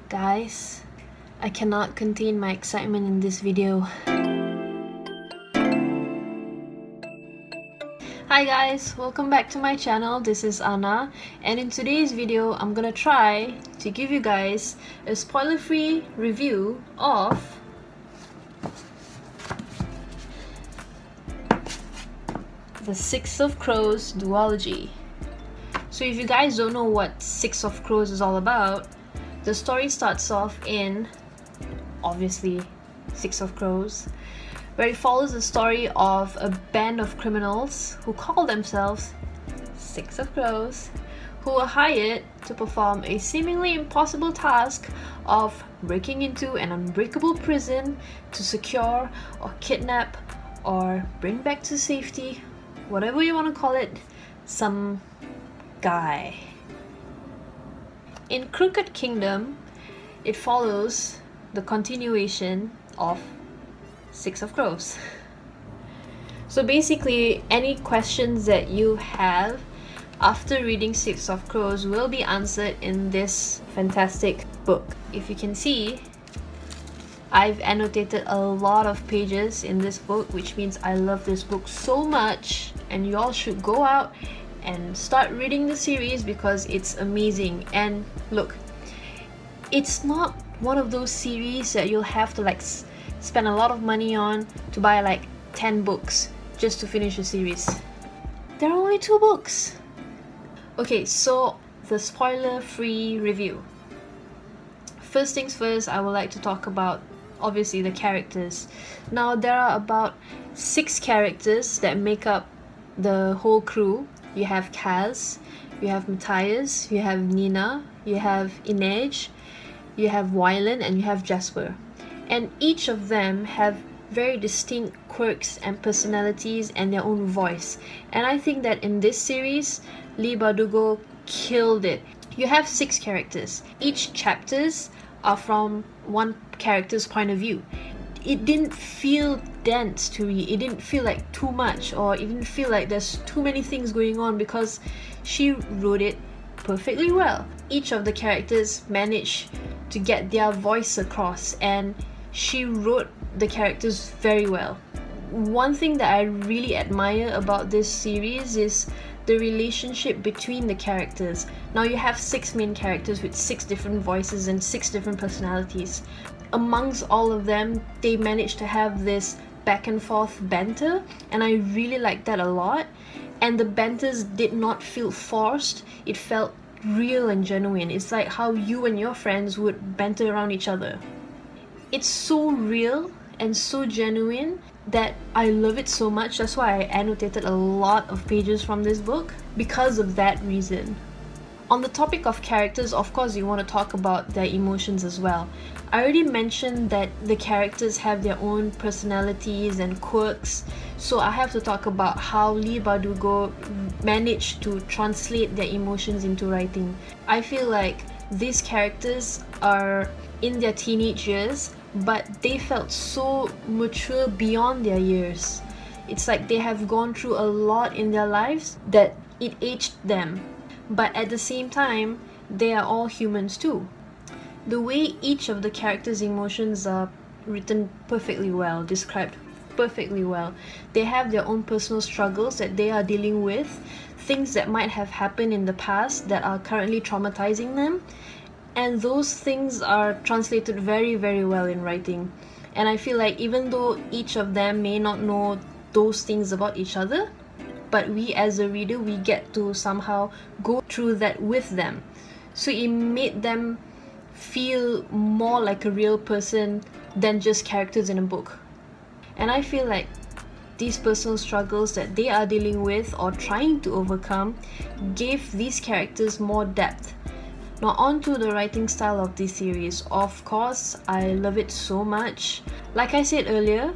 Guys, I cannot contain my excitement in this video. Hi guys, welcome back to my channel. This is Anna, and in today's video I'm gonna try to give you guys a spoiler-free review of the Six of Crows duology. So if you guys don't know what Six of Crows is all about, the story starts off in, obviously, Six of Crows, where it follows the story of a band of criminals who call themselves Six of Crows, who were hired to perform a seemingly impossible task of breaking into an unbreakable prison to secure or kidnap or bring back to safety, whatever you want to call it, some guy. In Crooked Kingdom, it follows the continuation of Six of Crows. So basically, any questions that you have after reading Six of Crows will be answered in this fantastic book. If you can see, I've annotated a lot of pages in this book, which means I love this book so much, and you all should go out and start reading the series because it's amazing. And look, it's not one of those series that you'll have to like spend a lot of money on to buy like 10 books just to finish a series. There are only 2 books. Okay, so the spoiler-free review. First things first, I would like to talk about obviously the characters. Now there are about 6 characters that make up the whole crew. You have Kaz, you have Matthias, you have Nina, you have Inej, you have Wylan, and you have Jasper. And each of them have very distinct quirks and personalities and their own voice. And I think that in this series, Leigh Bardugo killed it. You have 6 characters. Each chapters are from one character's point of view. It didn't feel dense to read. It didn't feel like too much, or even feel like there's too many things going on, because she wrote it perfectly well. Each of the characters managed to get their voice across, and she wrote the characters very well. One thing that I really admire about this series is the relationship between the characters. Now you have 6 main characters with 6 different voices and 6 different personalities. Amongst all of them, they managed to have this back and forth banter, and I really liked that a lot. And the banters did not feel forced. It felt real and genuine. It's like how you and your friends would banter around each other. It's so real and so genuine that I love it so much. That's why I annotated a lot of pages from this book, because of that reason. On the topic of characters, of course you want to talk about their emotions as well. I already mentioned that the characters have their own personalities and quirks, so I have to talk about how Leigh Bardugo managed to translate their emotions into writing. I feel like these characters are in their teenage years, but they felt so mature beyond their years. It's like they have gone through a lot in their lives that it aged them. But at the same time, they are all humans too. The way each of the characters' emotions are written perfectly well, described perfectly well. They have their own personal struggles that they are dealing with, things that might have happened in the past that are currently traumatizing them, and those things are translated very, very well in writing. And I feel like even though each of them may not know those things about each other, but we as a reader, we get to somehow go through that with them. So it made them feel more like a real person than just characters in a book. And I feel like these personal struggles that they are dealing with or trying to overcome gave these characters more depth. Now on to the writing style of this series. Of course, I love it so much. Like I said earlier,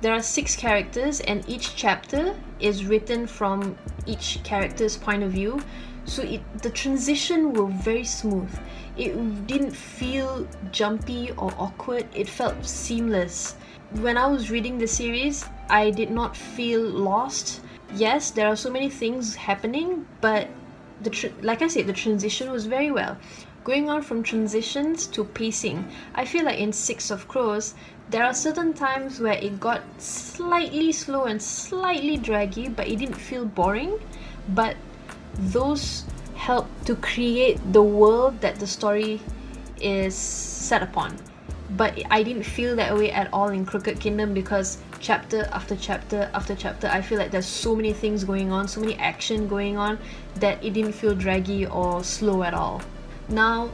there are 6 characters, and each chapter is written from each character's point of view. So the transition was very smooth. It didn't feel jumpy or awkward. It felt seamless. When I was reading the series, I did not feel lost. Yes, there are so many things happening, but like I said, the transition was very well. Going on from transitions to pacing, I feel like in Six of Crows, there are certain times where it got slightly slow and slightly draggy, but it didn't feel boring. But those help to create the world that the story is set upon. But I didn't feel that way at all in Crooked Kingdom, because chapter after chapter after chapter, I feel like there's so many things going on, so many action going on, that it didn't feel draggy or slow at all. Now,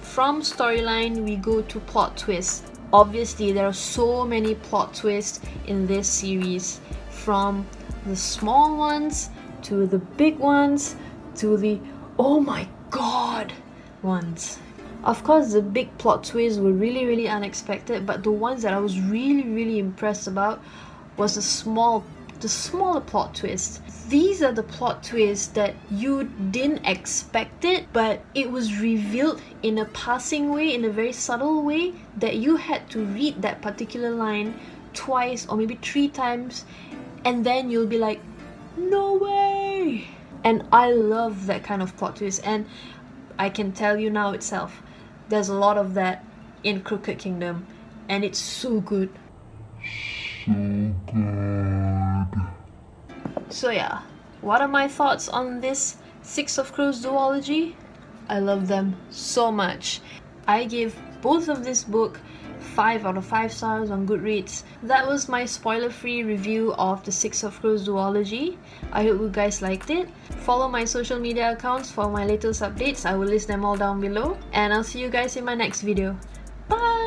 from storyline, we go to plot twists. Obviously, there are so many plot twists in this series, from the small ones to the big ones to the oh my god ones. Of course, the big plot twists were really unexpected, but the ones that I was really impressed about was the smaller plot twists. These are the plot twists that you didn't expect it, but it was revealed in a passing way, in a very subtle way, that you had to read that particular line twice or maybe 3 times, and then you'll be like, no way! And I love that kind of plot twist, and I can tell you now itself, there's a lot of that in Crooked Kingdom, and it's so good. So good. So yeah, what are my thoughts on this Six of Crows duology? I love them so much. I gave both of this book 5 out of 5 stars on Goodreads. That was my spoiler-free review of the Six of Crows duology. I hope you guys liked it. Follow my social media accounts for my latest updates. I will list them all down below. And I'll see you guys in my next video. Bye!